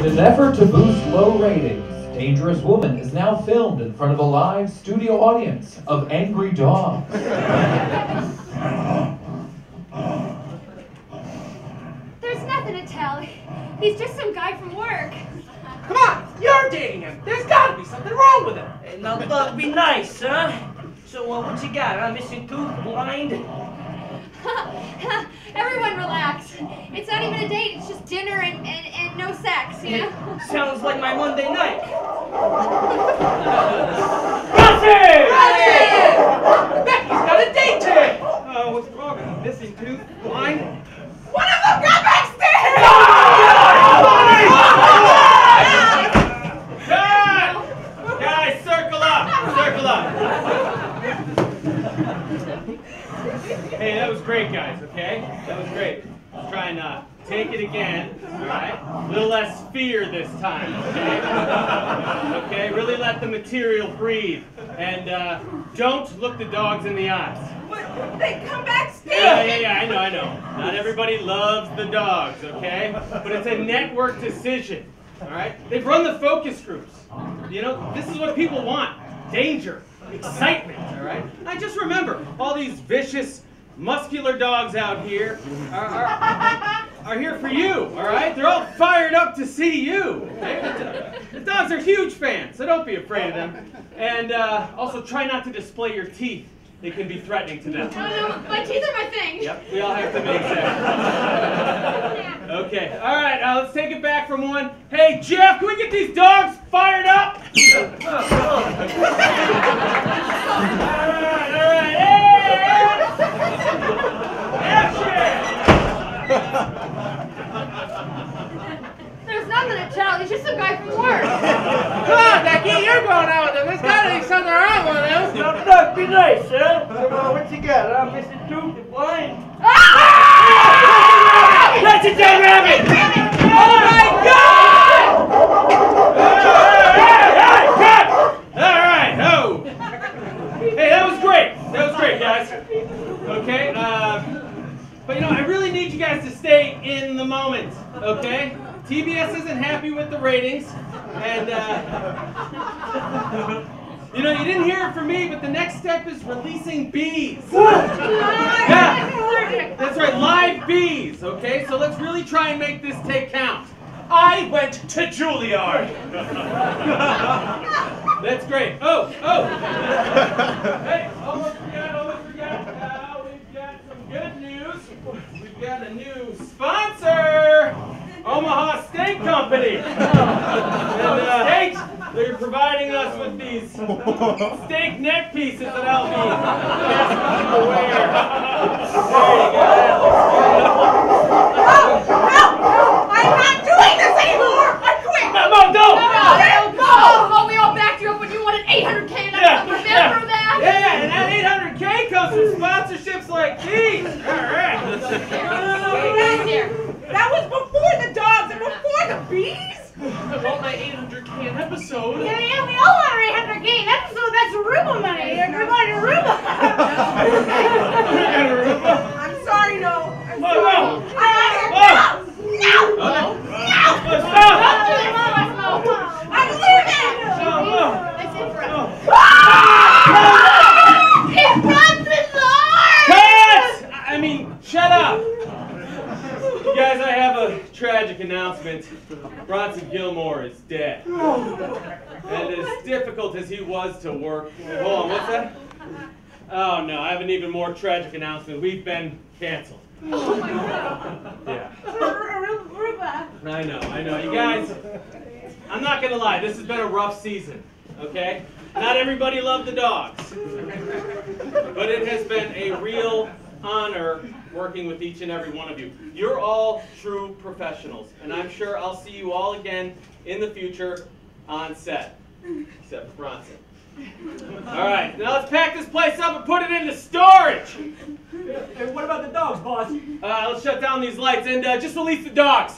In an effort to boost low ratings, Dangerous Woman is now filmed in front of a live studio audience of angry dogs. There's nothing to tell. He's just some guy from work. Come on, you're dating him. There's gotta be something wrong with him. Hey, now, Doug, be nice, huh? So, what you got, huh? Missing tooth, blind? Everyone relax. It's not even a date, it's just dinner and no sex, you know? Sounds like my Monday night. Bronson! Becky's got a date today! What's wrong? Missing tooth, blind? One of them got backstage! Guys, circle up! Circle up! Hey, that was great, guys, okay? That was great. Let's try and take it again, all right? A little less fear this time, okay? Okay, really let the material breathe. And don't look the dogs in the eyes. What? They come backstage! Yeah, I know. Not everybody loves the dogs, okay? But it's a network decision, all right? They've run the focus groups. You know, this is what people want. Danger, excitement, all right? I just remember, all these vicious, muscular dogs out here are here for you, all right? They're all fired up to see you. Okay? The dogs are huge fans, so don't be afraid of them. And also try not to display your teeth. They can be threatening to them. No, my teeth are my thing. Yep, we all have to make sense. Okay, all right, let's take it back from one. Hey, Jeff, can we get these dogs fired up? All right, hey! Action! There's nothing to tell, he's just some guy from work. Come on, Becky, you're going out with them. There's gotta be something wrong with them. Now, Doug, be nice, huh? Come on, what you got, huh? Missing tooth, blind? Ah! That's a dead rabbit! Oh my God! All right, oh! Hey, that was great. That was great, guys. Okay, but you know, I really need you guys to stay in the moment, okay? TBS isn't happy with the ratings, and you know, you didn't hear it from me, but the next step is releasing bees. Yeah, that's right, live bees, okay? So let's really try and make this take count. I went to Juilliard. That's great. Oh. Hey, almost forgot. We've got some good news. We've got a new sponsor, Omaha Steak Company. And they're providing us with these steak neck pieces that I'll be asking you to wear. There you go. No! I'm not doing this anymore! I quit! No, don't! Oh, we all backed you up when you wanted $800K and I'm remember that? Yeah, and that $800K comes from sponsorships like these. All right. That was before the dogs and before the bees? I want my $800K an episode. Yeah, we all want our $800K an episode. That's Aruba money. You're going to Aruba. I'm sorry, no. I'm Whoa, sorry. whoa. No! I'm leaving! That's it for us. Oh. It runs his arm! Cut! I mean, shut up. You guys, I have a tragic announcement. Bronson Gilmore is dead. And as difficult as he was to work... Hold on, what's that? Oh, no, I have an even more tragic announcement. We've been canceled. Oh my God. Yeah. Aruba. I know. You guys, I'm not going to lie. This has been a rough season, okay? Not everybody loved the dogs. But it has been a real honor working with each and every one of you. You're all true professionals, and I'm sure I'll see you all again in the future on set, except for Bronson. All right, now let's pack this place up and put it into storage. Hey, what about the dogs, boss? Let's shut down these lights and just release the dogs.